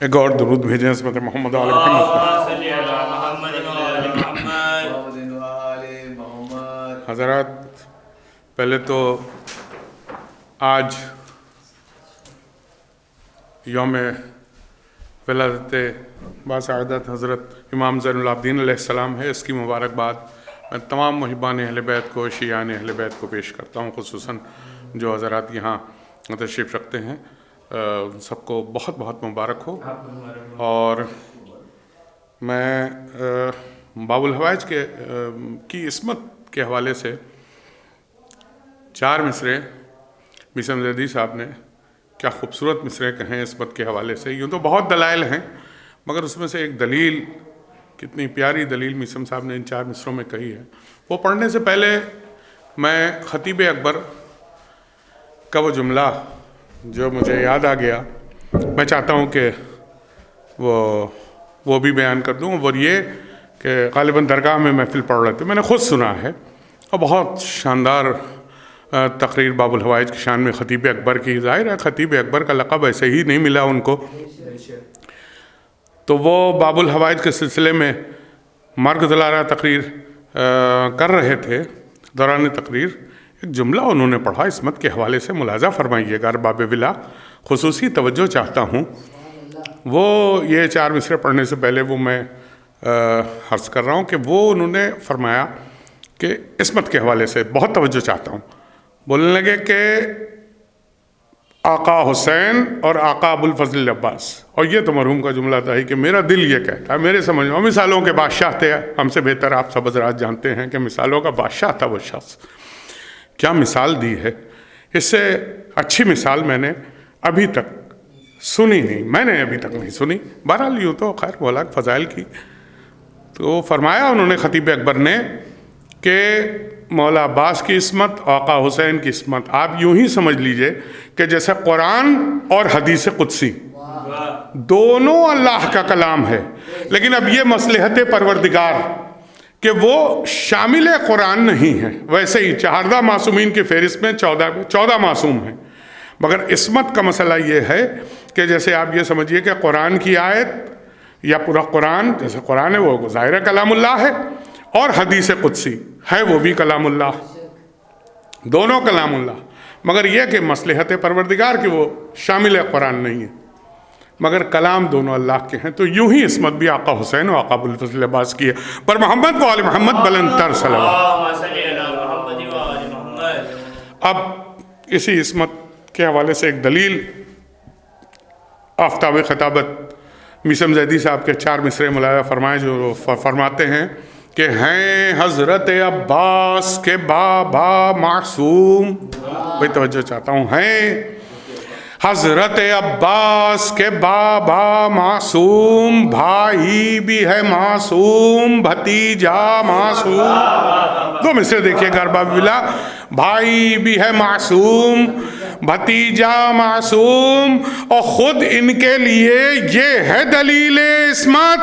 ایک اور درود بھیجیں عصمت محمد علیہ محمد۔ حضرات، پہلے تو آج یوم ولادت باسعادت حضرت امام زین العابدین علیہ السلام ہے۔ اس کی مبارکباد میں تمام محبان اہل بیت کو، شیعان اہل بیت کو پیش کرتا ہوں، خصوصاً جو حضرات یہاں تشریف رکھتے ہیں، سب کو بہت بہت مبارک ہو۔ اور میں باب الحوائج کی عصمت کے حوالے سے 4 مصرے میثم زیدی صاحب نے کیا خوبصورت مصرے کہیں عصمت کے حوالے سے۔ یوں تو بہت دلائل ہیں، مگر اس میں سے ایک دلیل، کتنی پیاری دلیل میثم صاحب نے ان 4 مصروں میں کہی ہے، وہ پڑھنے سے پہلے میں خطیب اکبر کا وہ جملہ جو مجھے یاد آ گیا، میں چاہتا ہوں کہ وہ بھی بیان کر دوں۔ اور یہ کہ غالباً درگاہ میں محفل پڑھ رہے تھے، میں نے خود سنا ہے، اور بہت شاندار تقریر باب الحوائج کی شان میں خطیب اکبر کی۔ ظاہر ہے خطیب اکبر کا لقب ایسے ہی نہیں ملا ان کو، تو وہ باب الحوائج کے سلسلے میں مارک دلارہ تقریر کر رہے تھے۔ دوران تقریر ایک جملہ انہوں نے پڑھا عصمت کے حوالے سے، ملاحظہ فرمائیے گا، باب ولا خصوصی توجہ چاہتا ہوں۔ وہ یہ 4 مصرے پڑھنے سے پہلے وہ میں عرض کر رہا ہوں کہ وہ انہوں نے فرمایا کہ عصمت کے حوالے سے بہت توجہ چاہتا ہوں۔ بولنے لگے کہ آقا حسین اور آقا ابوالفضل العباس، اور یہ تو مرحوم کا جملہ تھا ہی کہ میرا دل یہ کہتا ہے، میرے سمجھ میں مثالوں کے بادشاہ تھے، ہم سے بہتر آپ سب حضرات جانتے ہیں کہ مثالوں کا بادشاہ تھا وہ شخص۔ کیا مثال دی ہے، اس سے اچھی مثال میں نے ابھی تک سنی نہیں، میں نے ابھی تک نہیں سنی۔ بہرحال یوں تو خیر مولا فضائل کی، تو فرمایا انہوں نے خطیب اکبر نے کہ مولا عباس کی عصمت، آقا حسین کی عصمت، آپ یوں ہی سمجھ لیجئے کہ جیسے قرآن اور حدیث قدسی دونوں اللہ کا کلام ہے، لیکن اب یہ مصلحت پروردگار کہ وہ شامل قرآن نہیں ہے۔ ویسے ہی 14 معصومین کی فہرست میں 14 معصوم ہیں، مگر عصمت کا مسئلہ یہ ہے کہ جیسے آپ یہ سمجھیے کہ قرآن کی آیت یا پورا قرآن، جیسے قرآن ہے وہ ظاہر کلام اللہ ہے، اور حدیث قدسی ہے وہ بھی کلام اللہ، دونوں کلام اللہ، مگر یہ کہ مصلحت پروردگار کہ وہ شامل قرآن نہیں ہے، مگر کلام دونوں اللہ کے ہیں۔ تو یوں ہی عصمت بھی آقا حسین و آقا ابوالفضل عباس کی ہے، پر محمد و آل محمد بلند تر صلوات۔ اب اسی عصمت کے حوالے سے ایک دلیل آفتاب خطابت میثم زیدی صاحب کے 4 مصرے ملاحظہ فرمائے، جو فرماتے ہیں کہ ہیں حضرت عباس کے بابا معصوم، بھئی توجہ چاہتا ہوں، ہیں حضرت عباس کے بابا معصوم، بھائی بھی ہے معصوم، بھتیجا معصوم۔ 2 مصرے دیکھیے گا باب ولا، بھائی بھی ہے معصوم، بھتیجا معصوم، اور خود ان کے لیے یہ ہے دلیل عصمت۔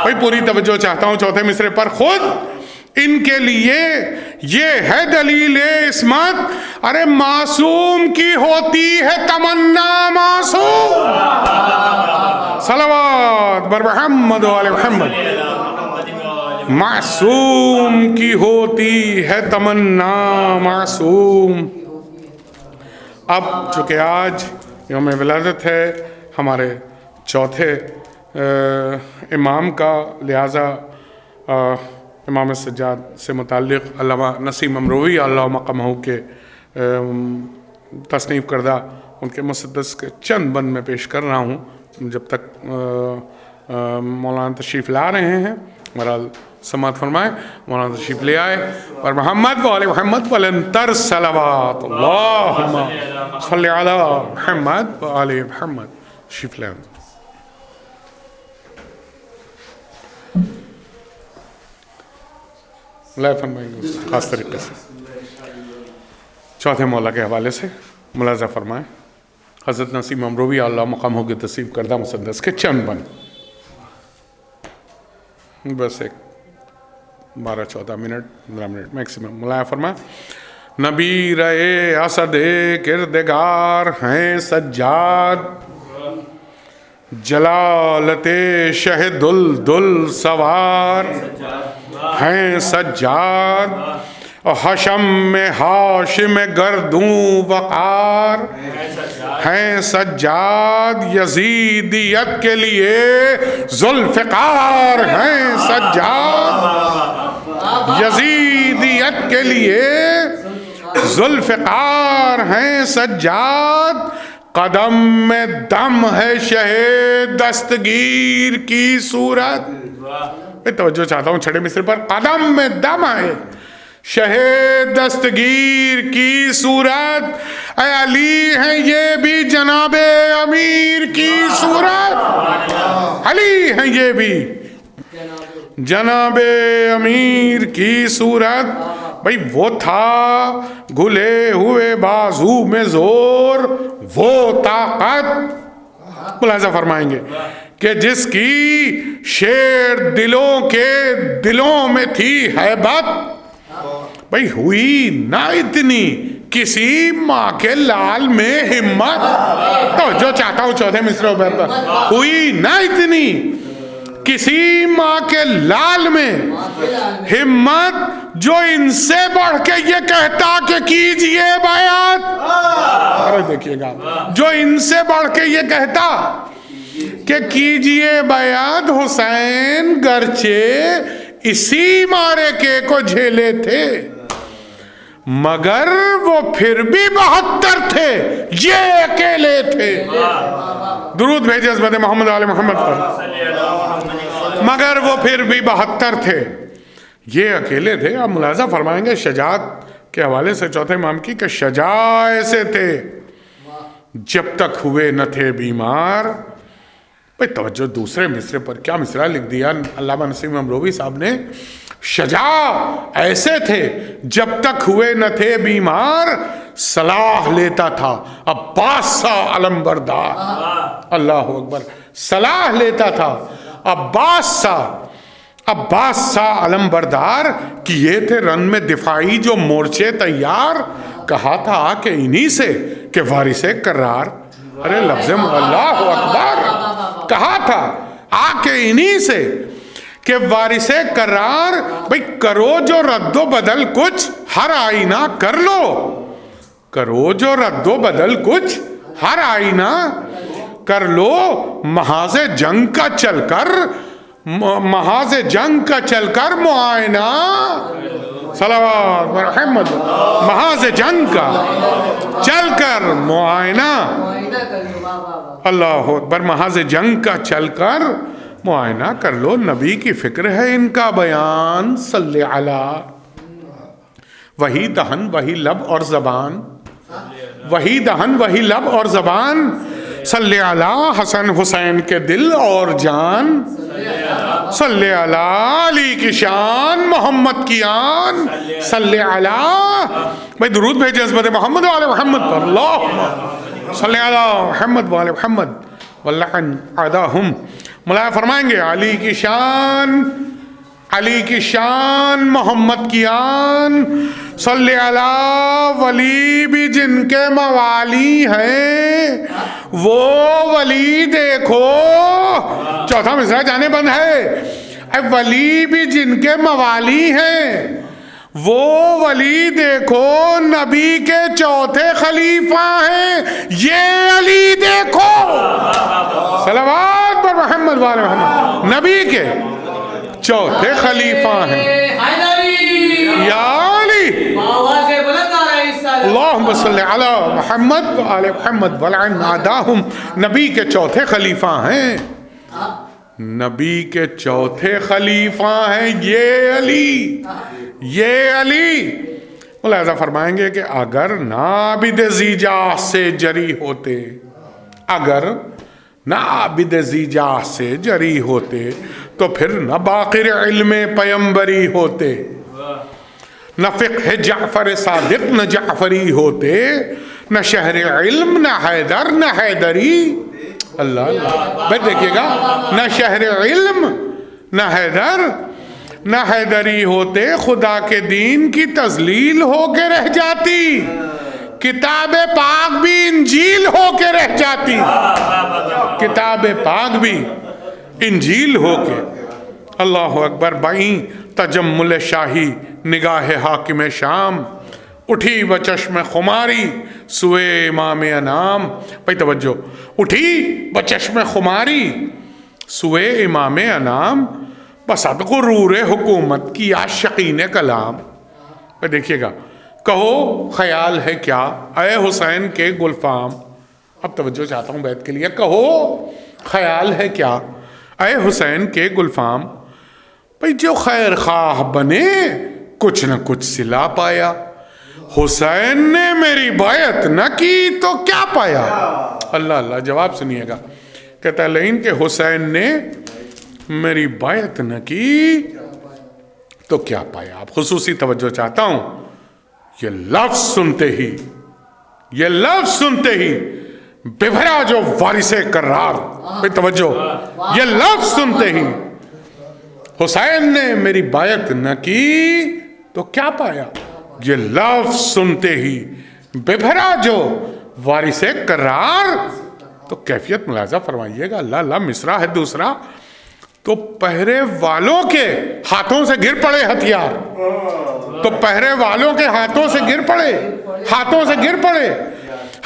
بھائی پوری توجہ چاہتا ہوں 4تھے مصرے پر، خود ان کے لیے یہ ہے دلیل عصمت۔ ارے معصوم کی ہوتی ہے تمنا معصوم، صلوات بر محمد و آل محمد۔ معصوم کی ہوتی ہے تمنا معصوم۔ اب چونکہ آج یوم ولادت ہے ہمارے 4تھے امام کا، لہٰذا امام سجاد سے متعلق علامہ نسیم امروی اللہ مقامہ کے تصنیف کردہ ان کے مسدس کے چند بند میں پیش کر رہا ہوں، جب تک مولانا تشریف لا رہے ہیں۔ بہرحال سماعت فرمائیں، مولانا تشریف لے آئے، اور محمد و آل محمد بلند تر صلوات، اللہم صلی علی محمد و آل محمد۔ تشریف لے آئے۔ اللہ فرمائیں گے خاص طریقے سے 4تھے مولا کے حوالے سے ملاحظہ فرمائیں، حضرت نسیم امروی اللہ مقامہ کے تصنیف کردہ مسدس کے چند بند، بس ایک 12-14 منٹ 15 منٹ میکسیمم ملاحظہ فرمائیں۔ نبی رہے اسد کردگار ہیں سجاد، جلالت شہ دل دل سوار ہیں سجاد، حشم میں ہاشم گردوں وقار ہیں سجاد، یزیدیت کے لیے ذوالفقار ہیں سجاد، یزیدیت کے لیے ذوالفقار ہیں سجاد، قدم میں دم ہے شہ دستگیر کی صورت. میں توجہ چاہتا ہوں چھٹے مصرے پر. قدم میں دم ہے شہ دستگیر کی صورت، اے علی ہیں یہ بھی جناب امیر کی صورت، علی ہیں یہ بھی جناب امیر کی صورت. بھئی وہ تھا گھلے ہوئے بازو میں زور، وہ طاقت ملاحظہ فرمائیں گے کہ جس کی شیر دلوں کے دلوں میں تھی ہیبت. بھئی ہوئی نہ اتنی کسی ماں کے لال میں ہمت. تو جو چاہتا ہوں چوتھے مصرے پر، ہوئی نہ اتنی کسی ماں کے لال میں ہمت، جو ان سے بڑھ کے یہ کہتا کہ کیجئے بیعت. ارے دیکھیے گا، جو ان سے بڑھ کے یہ کہتا کہ کیجئے بیعت، حسین گرچہ اسی معرکے کو جھیلے تھے مگر وہ پھر بھی 72 تھے، یہ اکیلے تھے. درود بھیجے حضرت محمد آل محمد پر. مگر وہ پھر بھی 72 تھے، یہ اکیلے تھے. آپ ملاحظہ فرمائیں گے شجاعت کے حوالے سے چوتھے امام کی کہ شجاع ایسے تھے جب تک ہوئے نہ تھے بیمار. بھئی توجہ دوسرے مصرے پر کیا مصرع لکھ دیا علامہ نسیم امروی صاحب نے. شجاع ایسے تھے جب تک ہوئے نہ تھے بیمار، صلاح لیتا تھا عباس سا علم بردار. اللہ اکبر. صلاح لیتا تھا عباس سا علم بردار. کیے تھے رن میں دفاعی جو مورچے تیار، کہا تھا کہ انہی سے کہ وارث کرار. ارے لفظ اللہ اکبر. کہا تھا آ کے انہی سے کہ وارث کرار. بھئی کرو جو رد و بدل کچھ ہر آئینہ کر لو، کرو جو رد و بدل کچھ ہر آئینہ کر لو، محاذ جنگ کا چل کر معائنہ. صلوات محمد. محاذ جنگ کا چل کر معائنہ. اللہ اکبر. محاذ جنگ کا چل کر معائنہ کر لو. نبی کی فکر ہے ان کا بیان. صلی علی. وہی دہن وہی لب اور زبان، وہی دہن وہی لب اور زبان. صلی علی حسن حسین کے دل اور جان. صلی علی علی کی شان محمد کی آن. صلی علی. بھئی درود بھیجے حضرت محمد والے محمد پر. اللہ صلی علی محمد والے محمد واللعن عداہم. ملاحظہ فرمائیں گے علی کی شان، علی کی شان محمد کی آن. صلی علی. ولی بھی جن کے موالی ہیں وہ ولی دیکھو. چوتھا مصرع جانے بند ہے. اے ولی بھی جن کے موالی ہیں وہ ولی دیکھو، نبی کے چوتھے خلیفہ ہیں یہ علی دیکھو. صلوات پر محمد والے محمد. نبی کے چوتھے خلیفہ ہیں یا علی. اللہم صلی علی محمد وآل محمد ولعن اعداہم. نبی کے چوتھے خلیفہ ہیں، نبی کے چوتھے خلیفہ ہیں یہ علی، یہ علی. ملاحظہ فرمائیں گے کہ اگر نابد زیجا سے جری ہوتے، اگر نابد زیجا سے جری ہوتے تو پھر نہ باقر علم پیمبری ہوتے، نہ فقہ جعفر صادق نہ جعفری ہوتے، نہ شہر علم نہ حیدر نہ حیدری. اللہ اللہ. بھائی دیکھیے گا، نہ شہر علم نہ حیدر نہ حیدری ہوتے، خدا کے دین کی تذلیل ہو کے رہ جاتی. کتاب پاک بھی انجیل ہو کے رہ جاتی، کتاب پاک بھی انجیل ہو کے. اللہ اکبر. بائیں تجمل شاہی نگاہ حاکم شام، اٹھی بچشم خماری سوئے امام انام. بھائی توجہ، اٹھی بچشم خماری سوئے امام انام، بصد غرور حکومت کی عاشقین کلام. بھائی دیکھیے گا، کہو خیال ہے کیا اے حسین کے گلفام. اب توجہ چاہتا ہوں بیت کے لیے. کہو خیال ہے کیا اے حسین کے گلفام، بھئی جو خیر خواہ بنے کچھ نہ کچھ صلہ پایا. حسین نے میری بیعت نہ کی تو کیا پایا. اللہ اللہ. جواب سنیے گا. کہتا ہے لیکن کہ حسین نے میری بیعت نہ کی تو کیا پایا. اب خصوصی توجہ چاہتا ہوں. یہ لفظ سنتے ہی، یہ لفظ سنتے ہی ببھرا جو وارث کرار. بھئی توجہ، یہ لفظ سنتے ہی حسین نے میری بیعت نہ کی تو کیا پایا. یہ لفظ سنتے ہی ببھرا جو وارث کرار. تو کیفیت ملاحظہ فرمائیے گا. اللہ اللہ. مصرع ہے دوسرا. تو پہرے والوں کے ہاتھوں سے گر پڑے ہتھیار، تو پہرے والوں کے ہاتھوں سے گر پڑے، ہاتھوں سے گر پڑے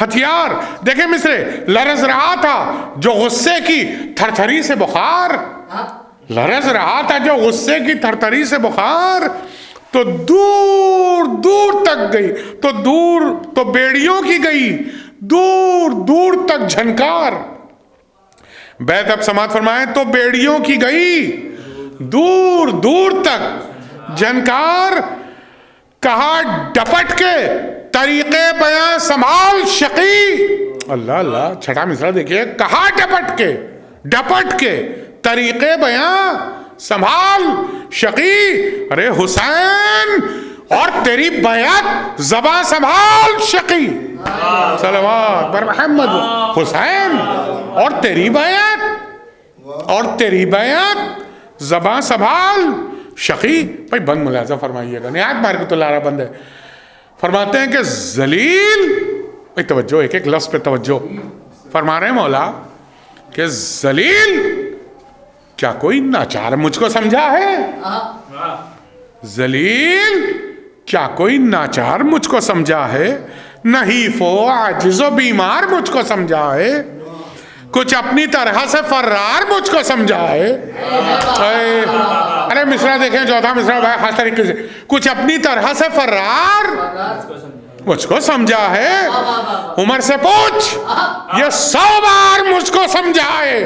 ہتھیار. دیکھیں مصرے، لرز رہا تھا جو غصے کی تھرتھری سے بخار، لرز رہا تھا جو غصے کی تھرتھری سے بخار. تو دور دور تک گئی، تو دور تو بیڑیوں کی گئی دور دور تک جھنکار. بیت اب سماعت فرمائیں. تو بیڑیوں کی گئی دور دور تک جھنکار. کہا ڈپٹ کے طریقے بیاں سنبھال شقی. اللہ اللہ. چھٹا مصرع دیکھیے. کہا ڈپٹ کے طریقے بیاں سنبھال شقی. ارے حسین اور تیری بیعت زباں سنبھال شقی. صلوات بر محمد. حسین اور تیری بیعت زباں سنبھال شقی. بھائی بند ملاحظہ فرمائیے گا. نہایت بارکۃ اللہ بند ہے. فرماتے ہیں کہ ذلیل. بھائی توجہ، ایک ایک لفظ پہ توجہ. فرما رہے ہیں مولا کہ ذلیل کیا کوئی ناچار مجھ کو سمجھا ہے. ذلیل کیا کوئی ناچار مجھ کو سمجھا ہے. نحیف و عاجز و بیمار مجھ کو سمجھا ہے. کچھ اپنی طرح سے فرار مجھ کو سمجھا ہے. ارے مصرع دیکھیں، چوتھا مصرع بھائی خاص طریقے سے. کچھ اپنی طرح سے فرار مجھ کو سمجھا ہے. عمر سے پوچھ یہ 100 بار مجھ کو سمجھا ہے.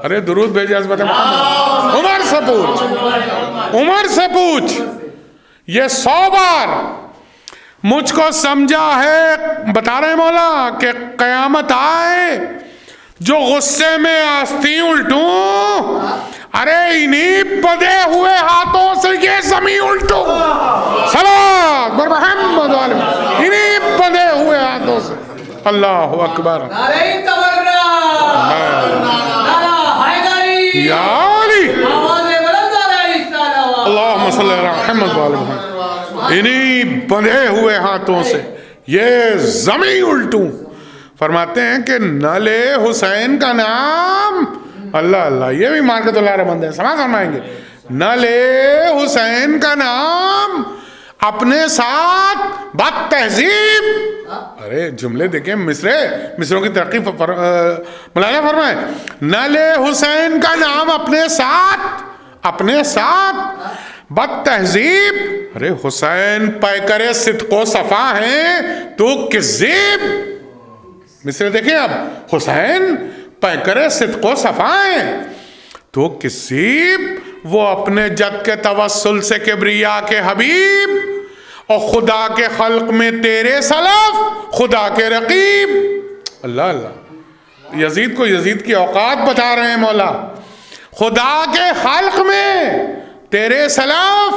ارے درود بھیجے عظمت محمد. عمر سے پوچھ یہ 100 بار مجھ کو سمجھا ہے. بتا رہے مولا کہ قیامت آئے جو غصے میں آستین الٹوں، ارے انہی بدے ہوئے ہاتھوں سے یہ زمین الٹوں. صلوات بر محمد والے. انہی بدے ہوئے ہاتھوں سے. اللہ اکبر. یا علی اللہم صلی اللہ علیہ محمد والے محمد. انہی بندھے ہوئے ہاتھوں سے یہ زمین الٹوں. فرماتے ہیں کہ نہ لے حسین کا نام. اللہ اللہ. یہ بھی مارکۃ اللہ بند ہے. سماعت فرمائیں گے. نہ لے حسین کا نام اپنے ساتھ بد تہذیب. ارے جملے دیکھیں، مصروں کی ترقی ملاحظہ فرمائیں. نہ لے حسین کا نام اپنے ساتھ بد تہذیب. ارے حسین پیکر صدق و صفا ہیں تو کذیب. مصرے دیکھیں اب. حسین پیکر صدق و صفا ہیں تو کذیب. وہ اپنے جد کے توسل سے کبریا کے حبیب، اور خدا کے خلق میں تیرے سلف خدا کے رقیب. اللہ اللہ. یزید کو یزید کی اوقات بتا رہے ہیں مولا. خدا کے خلق میں تیرے سلف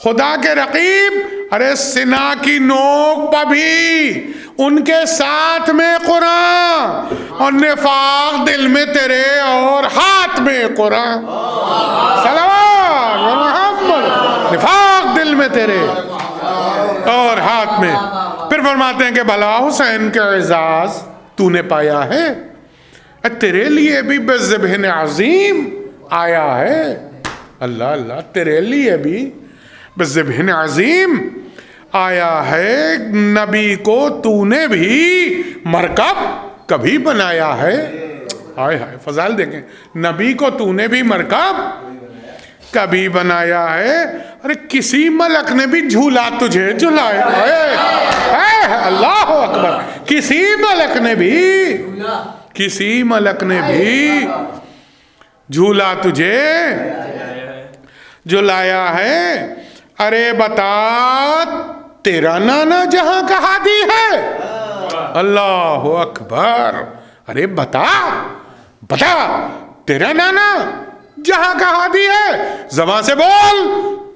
خدا کے رقیب. ارے سنا کی نوک پہ بھی ان کے ساتھ میں قرآن، اور نفاق دل میں تیرے اور ہاتھ میں قرآن. صلوات محمد. نفاق دل میں تیرے اور ہاتھ میں. پھر فرماتے ہیں کہ بھلا حسین کے اعزاز تو نے پایا ہے, تیرے لیے بھی بے ذبح عظیم آیا ہے. اللہ اللہ, تیرے لیے بھی بے ذبح عظیم آیا ہے. نبی کو تو نے بھی مرکب کبھی بنایا ہے. ہائے ہائے, فضائل دیکھیں, نبی کو تو نے بھی مرکب کبھی بنایا ہے. ارے کسی ملک نے بھی جھولا تجھے جھلایا ہے. اللہ اکبر, کسی ملک نے بھی جھولا تجھے جھلایا ہے. ارے بتا تیرا نانا جہاں کا ہادی ہے. اللہ اکبر, ارے بتا تیرا نانا جہاں کا ہادی ہے. زبان سے بول,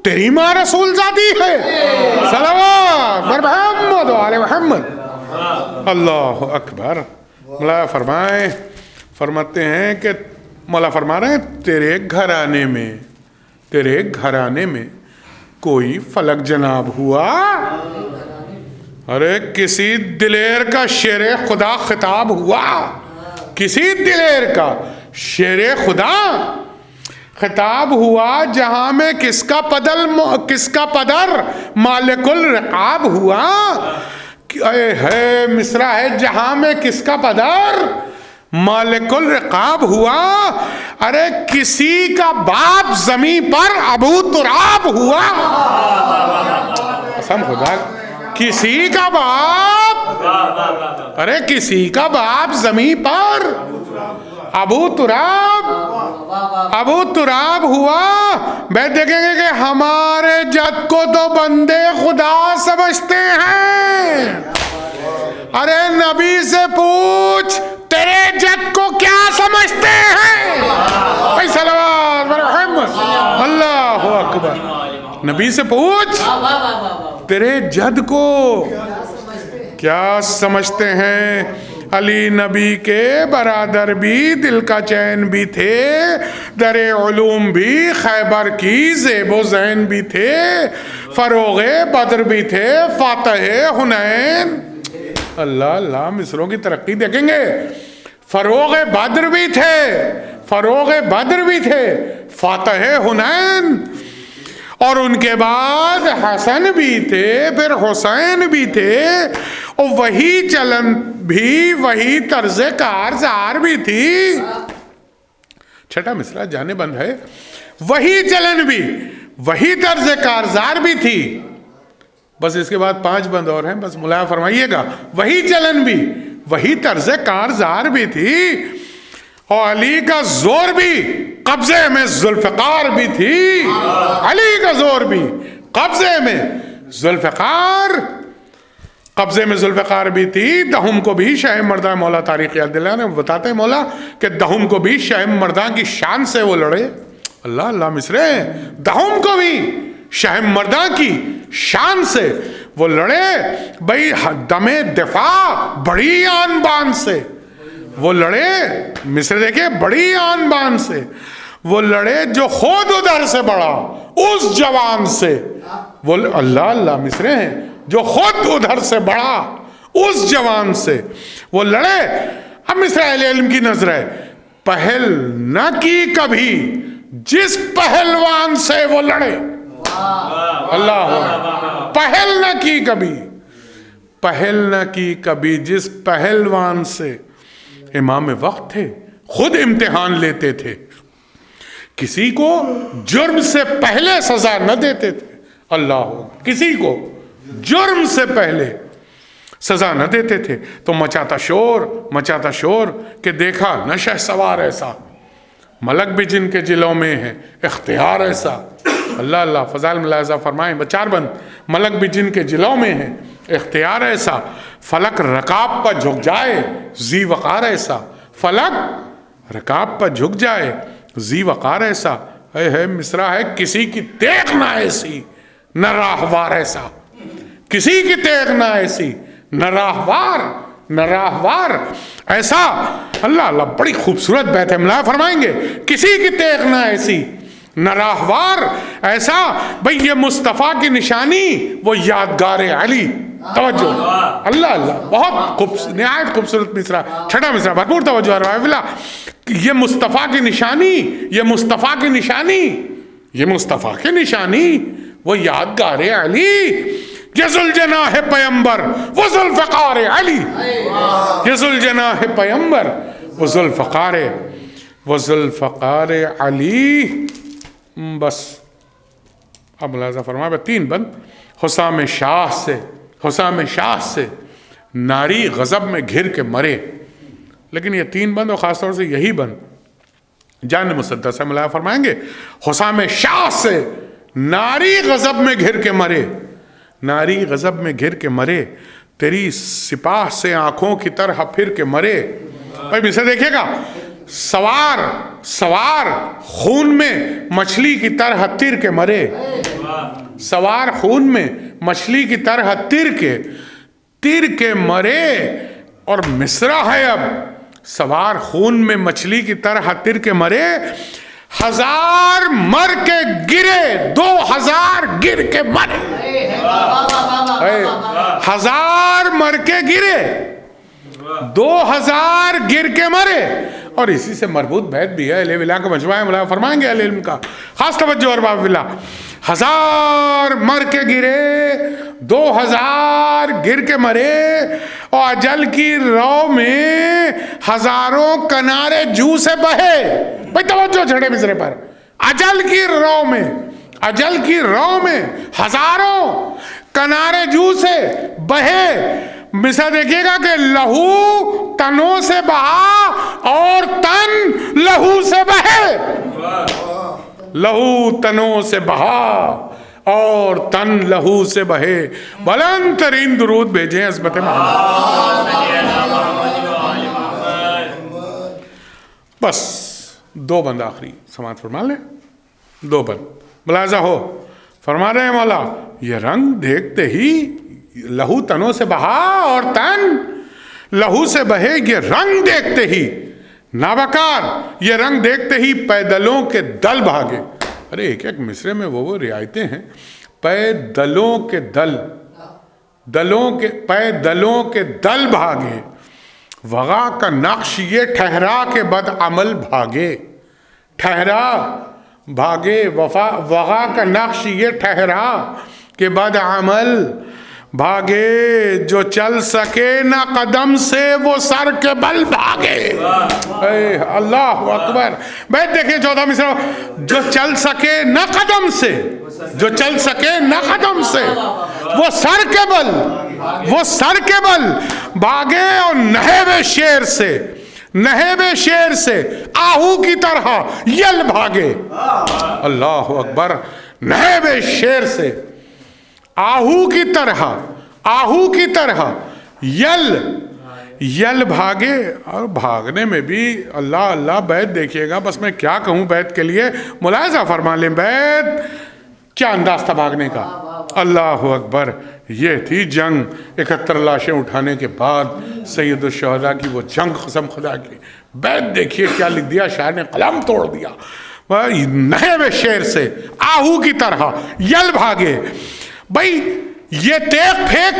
تیری ماں رسول زادی ہے. صلوات بر محمد و آل محمد. اللہ اکبر. مولا فرماتے ہیں کہ مولا فرما رہے ہیں تیرے گھرانے میں کوئی فلک جناب ہوا. ارے کسی دلیر کا شیر خدا خطاب ہوا. کسی دلیر کا شیر خدا خطاب ہوا. جہاں میں کس کا پدر مالک الرقاب ہوا. ہے مصرع ہے, جہاں میں کس کا پدر مالک الرقاب ہوا. ارے کسی کا باپ زمین پر ابو تراب ہوا. قسم خدا, کسی کا باپ, ارے کسی کا باپ زمین پر ابو تراب ہوا. میں دیکھیں گے کہ ہمارے جد کو تو بندے خدا سمجھتے ہیں. ارے نبی سے پوچھ تیرے جد کو کیا سمجھتے ہیں. بھائی صلوات محمد. اللہ اکبر. نبی سے پوچھ تیرے جد کو کیا سمجھتے ہیں. علی نبی کے برادر بھی, دل کا چین بھی تھے, در علوم بھی, خیبر کی زیب و زین بھی تھے, فروغ بدر بھی تھے, فاتح حنین. اللہ اللہ, مصروں کی ترقی دیکھیں گے. فروغ بدر بھی تھے, فاتح حنین. اور ان کے بعد حسن بھی تھے, پھر حسین بھی تھے, اور وہی چلن بھی, وہی طرز کارزار بھی تھی. چھٹا مصرع جانے بند ہے. وہی چلن بھی, وہی طرز کارزار بھی تھی. بس اس کے بعد 5 بند اور ہیں, بس ملاحظہ فرمائیے گا. وہی چلن بھی, وہی طرز کارزار بھی تھی. اور علی کا زور بھی قبضے میں ذوالفقار بھی تھی. علی کا زور بھی قبضے میں ذوالفقار بھی تھی. دہم کو بھی شاہ مردان, مولا تاریخ یاد دلانے نے بتاتے ہیں مولا کہ دہم کو بھی شاہ مردان کی شان سے وہ لڑے. اللہ اللہ مصرے, دہم کو بھی شاہ مردان کی شان سے وہ لڑے. بھئی دم دفاع بڑی آن بان سے وہ لڑے. مصر دیکھیں, بڑی آن بان سے وہ لڑے, جو خود ادھر سے بڑا اس جوان سے وہ. اللہ اللہ مصرے ہیں, جو خود ادھر سے بڑا اس جوان سے وہ لڑے. اب مصر اہل علم کی نظر ہے, پہل نہ کی کبھی جس پہلوان سے وہ لڑے. اللہ, پہل نہ کی کبھی جس پہلوان سے. امام وقت تھے, خود امتحان لیتے تھے, کسی کو جرم سے پہلے سزا نہ دیتے تھے. اللہ, کسی کو جرم سے پہلے سزا نہ دیتے تھے. تو مچاتا شور کہ دیکھا نہ شہ سوار ایسا, ملک بھی جن کے جلوں میں ہے اختیار ایسا. اللہ اللہ, فضائل ملاحظہ فرمائیں. 4 بند. ملک بھی جن کے جلوں میں ہے اختیار ایسا, فلک رکاب پر جھک جائے ذی وقار ایسا. فلک رکاب پر جھک جائے ذی وقار ایسا. ہے مصرع ہے, کسی کی تیغ نہ ایسی نہ راہوار ایسا. کسی کی تیغ نہ ایسی نہ راہوار ایسا. اللہ اللہ, بڑی خوبصورت بیت ہے, ملاحظہ فرمائیں گے. کسی کی تیغ نہ ایسی نہ راہوار ایسا. بھئی یہ مصطفیٰ کی نشانی وہ یادگار علی. توجہ اللہ اللہ، بہت نہایت خوبصورت مصرع، چھٹا مصرع، بھرپور توجہ اللہ. یہ مصطفیٰ کی نشانی، یہ مصطفیٰ کی نشانی، یہ مصطفیٰ کی نشانی وہ یادگار علی. یہ ذوالجناح پیمبر وہ ذوالفقار علی. یہ ذوالجناح پیمبر وہ ذوالفقار علی. بس اب ملاحظہ فرمایا 3 بند. حسام شاہ سے ناری غضب میں گھر کے مرے. لیکن یہ 3 بند اور خاص طور سے یہی بند جان مسدس سے ملاحظہ فرمائیں گے. حسام شاہ سے ناری غضب میں گھر کے مرے، ناری غضب میں گھر کے مرے، تیری سپاہ سے آنکھوں کی طرح پھر کے مرے. بھائی اسے دیکھیے گا، سوار خون میں مچھلی کی طرح تیر کے مرے. سوار خون میں مچھلی کی طرح تیر کے مرے. اور مصرع ہے اب، سوار خون میں مچھلی کی طرح تیر کے مرے. 1000 مر کے گرے، 2000 گر کے مرے. 1000 مر کے گرے، 2000 گر کے مرے. اور اسی سے مربوط بیت بھی ہے، اہل ولا کا مجموعہ ہے، ملاحظہ فرمائیں گے اہل علم کا خاص توجہ. اور باب ولا 1000 مر کے گرے، 2000 گر کے مرے. اور اجل کی رو میں ہزاروں کنارے جو سے بہے. بھئی توجہ چھڑے مصرے پر. اجل کی رو میں ہزاروں کنارے جو سے بہے. مثال دیکھیے گا کہ لہو تنوں سے بہا اور تن لہو سے بہے. لہو تنوں سے بہا اور تن لہو سے بہے. بلند ترین درود بھیجیں عظمت محمد. بس 2 بند آخری سماعت فرما لیں. 2 بند ملاحظہ ہو. فرما رہے ہیں مولا یہ رنگ دیکھتے ہی لہو تنوں سے بہا اور تن لہو سے بہے. یہ رنگ دیکھتے ہی نابکار، یہ رنگ دیکھتے ہی پیدلوں کے دل بھاگے. ارے ایک ایک مصرے میں وہ رعایتیں ہیں. پیدلوں کے پیدلوں کے دل بھاگے. وغا کا نقش یہ ٹھہرا کے بد عمل بھاگے. ٹھہرا بھاگے. وغا کا نقش یہ ٹھہرا کہ بد عمل بھاگے. جو چل سکے نہ قدم سے وہ سر کے بل بھاگے. اے اللہ اکبر. بیت دیکھیں 14 مصرع. جو چل سکے نہ قدم سے، جو چل سکے نہ قدم سے، وہ سر کے بل بھاگے. اور نہیب شیر سے آہو کی طرح یل بھاگے. اللہ اکبر. نہیب شیر سے آہو کی طرح یل بھاگے. اور بھاگنے میں بھی اللہ اللہ. بیت دیکھیے گا، بس میں کیا کہوں بیت کے لیے، ملاحظہ فرما لیں. بیت کیا انداز تھا بھاگنے کا. اللہ اکبر. یہ تھی جنگ 71 لاشیں اٹھانے کے بعد سید الشہداء کی وہ جنگ. قسم خدا کی بیت دیکھیے کیا لکھ دیا شاعر نے، قلم توڑ دیا. نہیب شیر سے آہو کی طرح یل بھاگے. بھائی یہ تیغ پھینک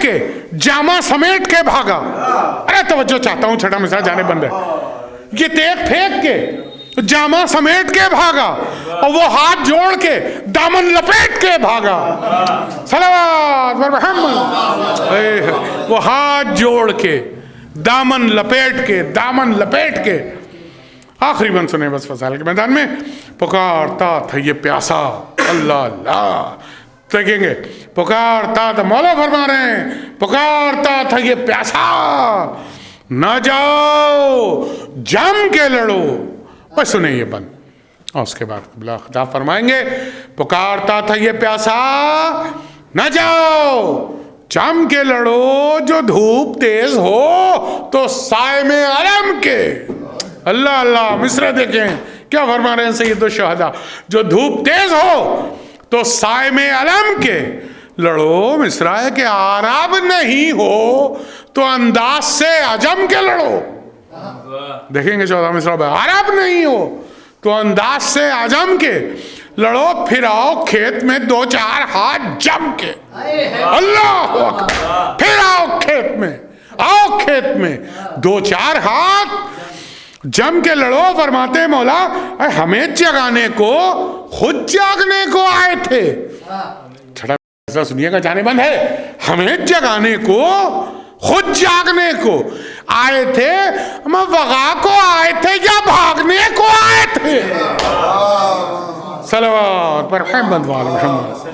کے جامہ سمیٹ کے بھاگا. ارے توجہ چاہتا ہوں، چھٹا مصرع جانے بند ہے. یہ تیغ پھینک کے جامہ سمیٹ کے بھاگا اور وہ ہاتھ جوڑ کے دامن لپیٹ کے بھاگا. صلوات بر محمد. وہ ہاتھ جوڑ کے دامن لپیٹ کے. آخری بند سنیں بس فضائل کے میدان میں. پکارتا تھا یہ پیاسا. اللہ اللہ. دیکھیں گے پکارتا تھا، مولا فرما رہے ہیں پکارتا تھا یہ پیاسا. نہ جاؤ جم کے لڑو. بس سنیں یہ بند اور اس کے بعد بلا خطاب فرمائیں گے. پکارتا تھا یہ پیاسا نہ جاؤ جم کے لڑو. جو دھوپ تیز ہو تو سائے میں علم کے. اللہ اللہ. مصرع دیکھیں کیا فرما رہے ہیں سید الشہداء. جو دھوپ تیز ہو تو سائے میں علم کے لڑو. مصرع ہے کہ عرب نہیں ہو تو انداز سے عجم کے لڑو. دیکھیں گے 14 مصرع. عرب نہیں ہو تو انداز سے آجم کے لڑو پھر آؤ کھیت میں 2-4 ہاتھ جم کے، اللہ اکبر، پھر آؤ کھیت میں، آؤ کھیت میں 2-4 ہاتھ جم کے لڑو. فرماتے ہیں مولا ہمیں جگانے کو خود جاگنے کو آئے تھے. چھڑا ایسا سنیے گا جانے بند ہے. ہمیں جگانے کو خود جاگنے کو آئے تھے، ہم وغا کو آئے تھے یا بھاگنے کو آئے تھے؟ صلوات پر محمد وعلی محمد.